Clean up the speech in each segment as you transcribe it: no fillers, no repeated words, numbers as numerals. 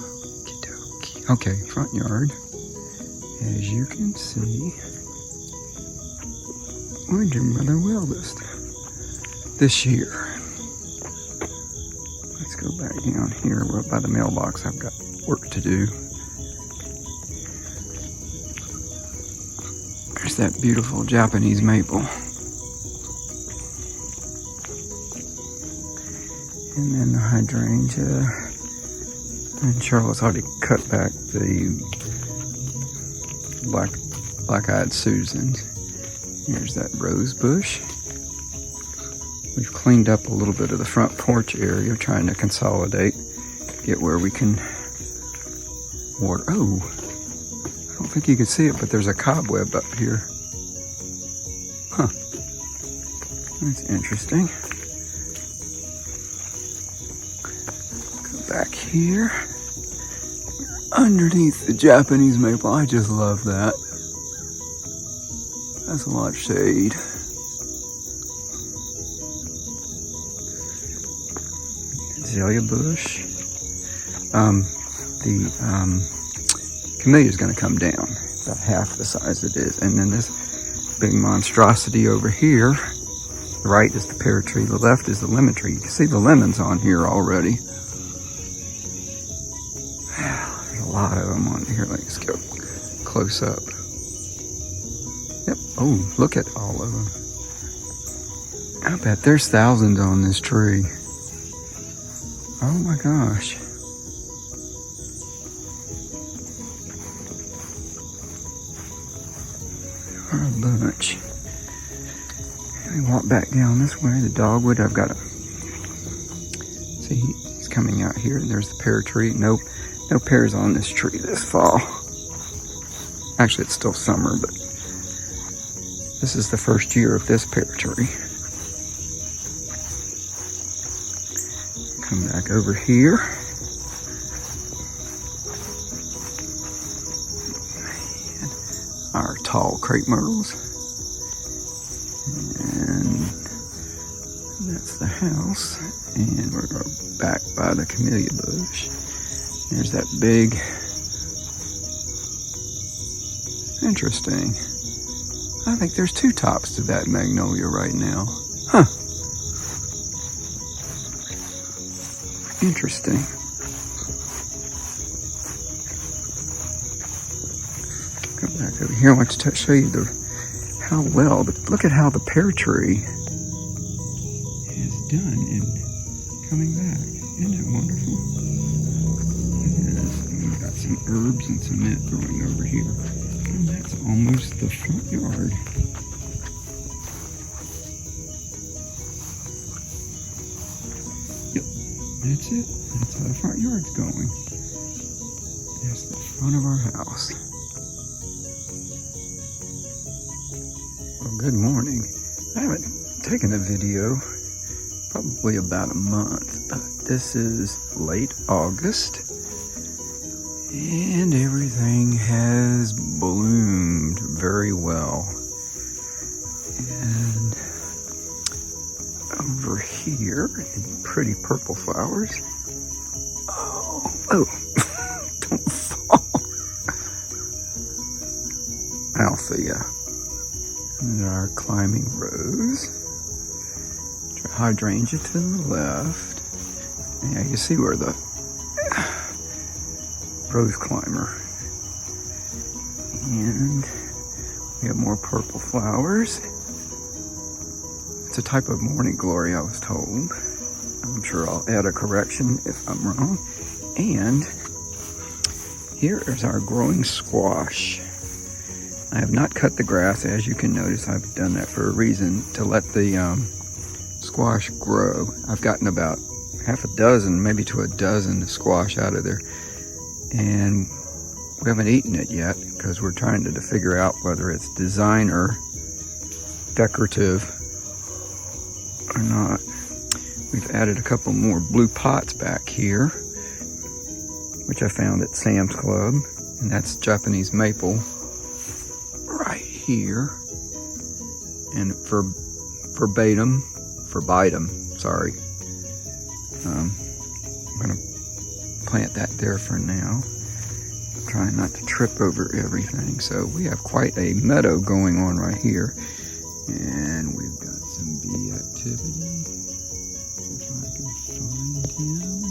Okey-dokey. Okay, front yard. As you can see, we're doing rather well this year. Let's go back down here by the mailbox. I've got work to do. There's that beautiful Japanese maple. And then the hydrangea. And Charlotte's already cut back the black-eyed Susan. Here's that rose bush. We've cleaned up a little bit of the front porch area, trying to consolidate, get where we can water. Oh, I don't think you can see it, but there's a cobweb up here. Huh. That's interesting. Go back here. Underneath the Japanese maple. I just love that. That's a lot of shade. Azalea bush. The camellia is going to come down about half the size it is. And then this big monstrosity over here. The right is the pear tree. The left is the lemon tree. You can see the lemons on here already. There's a lot of them on here. Let's go close up. Yep. Oh, look at all of them. I bet there's thousands on this tree. Oh my gosh. What a bunch. Let me walk back down this way. The dogwood, I've got to see, he's coming out here, and there's the pear tree. No pears on this tree this fall. Actually, it's still summer, but this is the first year of this pear tree. Come back over here. Our tall crepe myrtles. And that's the house. And we're back by the camellia bush. There's that big, interesting. I think there's two tops to that magnolia right now. Huh. Interesting. Come back over here. I want to show you how well, but look at how the pear tree has done in coming back. Isn't that wonderful? Yes, and we've got some herbs and some mint growing over here. And that's almost the front yard. Yep, that's it. That's how the front yard's going. That's the front of our house. Well, good morning. I haven't taken a video probably about a month, but this is late August and everything has bloomed very well. And over here, the pretty purple flowers. Oh, don't fall. Althea. And our climbing rose. Hydrangea to the left. Yeah, you see where the rose climber. And we have more purple flowers. It's a type of morning glory, I was told. I'm sure I'll add a correction if I'm wrong. And here is our growing squash. I have not cut the grass, as you can notice. I've done that for a reason, to let the squash grow. I've gotten about half a dozen, maybe to a dozen squash out of there. And we haven't eaten it yet because we're trying to figure out whether it's designer, decorative, or not. We've added a couple more blue pots back here, which I found at Sam's Club. And that's Japanese maple right here. And verbatim, sorry. I'm gonna plant that there for now. I'm trying not to trip over everything. So we have quite a meadow going on right here. And we've got some bee activity. If I can find him.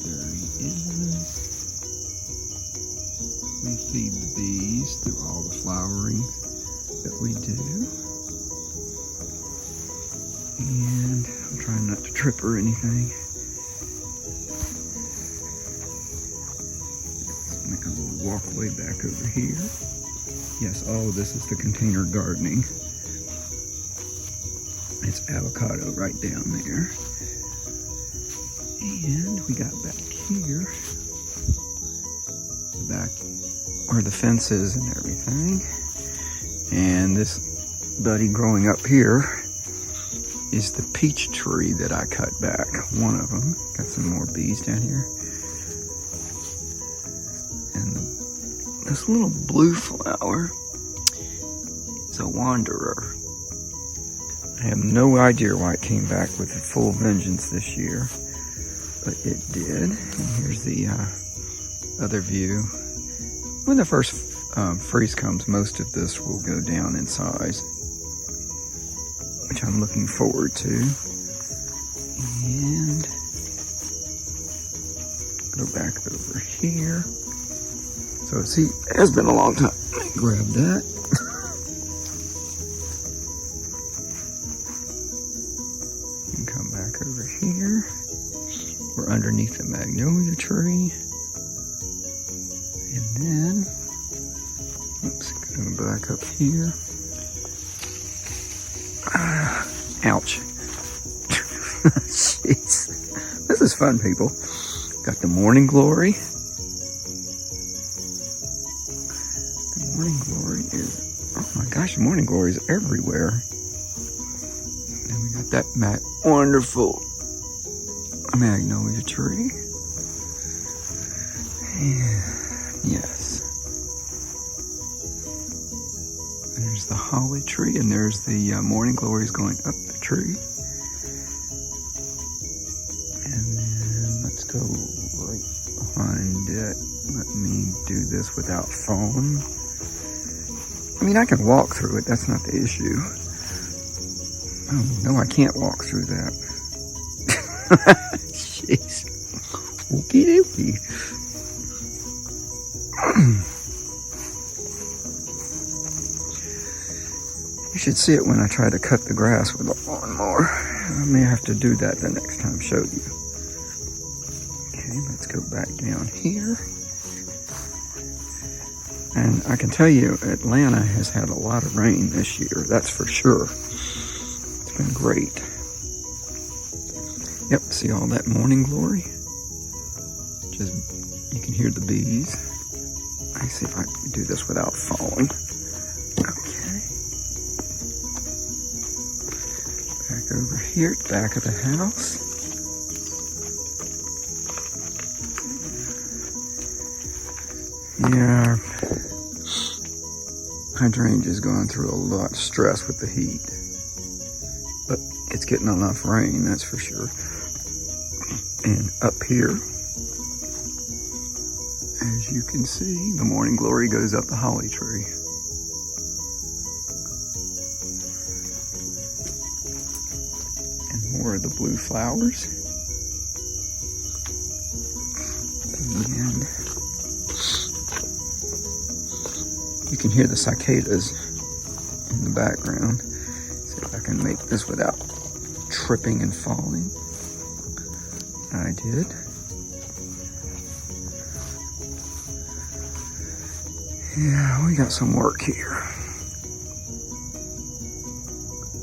There he is. We feed the bees through all the flowering that we do. And I'm trying not to trip or anything. Let's make a little walkway back over here. Yes, all of this is the container gardening. It's avocado right down there. And we got back here, the back where the fence is and everything. And this buddy growing up here is the peach tree that I cut back. One of them. Got some more bees down here. And this little blue flower is a wanderer. I have no idea why it came back with a full vengeance this year, but it did. And here's the other view. When the first freeze comes, most of this will go down in size, which I'm looking forward to. And go back over here. So see, it has been a long time. Grab that. And come back over here. We're underneath the magnolia tree. And then, oops, going back up here. Ouch. Jeez. This is fun, people. Got the morning glory. The morning glory is, oh my gosh, the morning glory is everywhere. And we got that wonderful magnolia tree. And yes. There's the holly tree, and there's the morning glories going up the tree. And then let's go right behind it. Let me do this without falling. I mean, I can walk through it. That's not the issue. Oh, no, I can't walk through that. Jeez. Okie dokie. You should see it when I try to cut the grass with a lawnmower. I may have to do that the next time, show you. Okay, let's go back down here. And I can tell you, Atlanta has had a lot of rain this year, that's for sure. It's been great. Yep, see all that morning glory? Just, you can hear the bees. I see if I can do this without falling. Okay. Back over here at the back of the house. Yeah, hydrangea's going through a lot of stress with the heat, but it's getting enough rain, that's for sure. And up here, as you can see, the morning glory goes up the holly tree. And more of the blue flowers. And you can hear the cicadas in the background. See if I can make this without tripping and falling. I did. Yeah, we got some work here.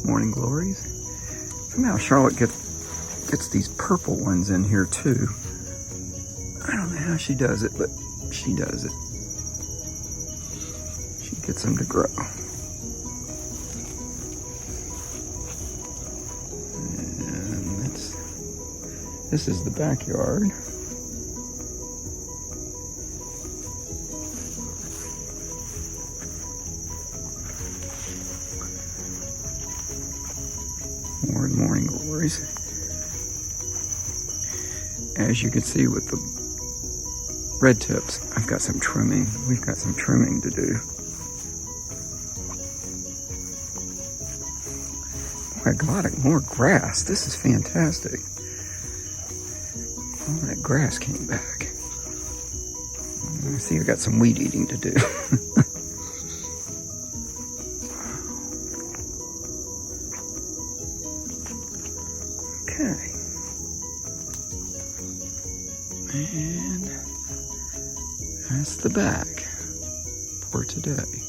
Morning glories. Somehow Charlotte gets these purple ones in here too. I don't know how she does it, but she does it. She gets them to grow. And this is the backyard. More morning glories. As you can see with the red tips. I've got some trimming. We've got some trimming to do. Oh my God, more grass. This is fantastic. All that grass came back. I see I got some weed eating to do. Okay. And that's the back for today.